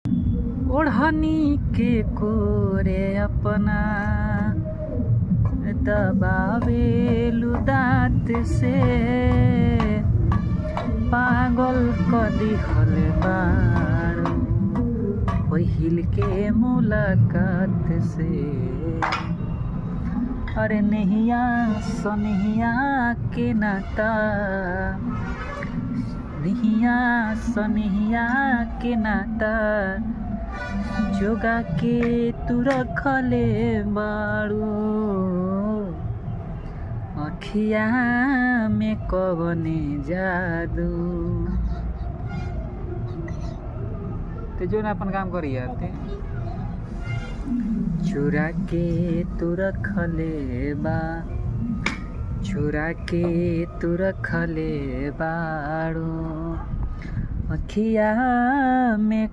ओढ़नी के कोरे अपना दबावेलु दाँत से, पागल कदी हले बारू पहिल के मुलाकात से। अरे नहिया सनहिया के नाता, नहिया सनहिया के नाता जोगा के तू रखले बारू, अखिया में कवने जादू। ते जो ना अपन काम करी यार ते चुरा के तू रखले बा, चुरा के तू रखले बारू, अखिया में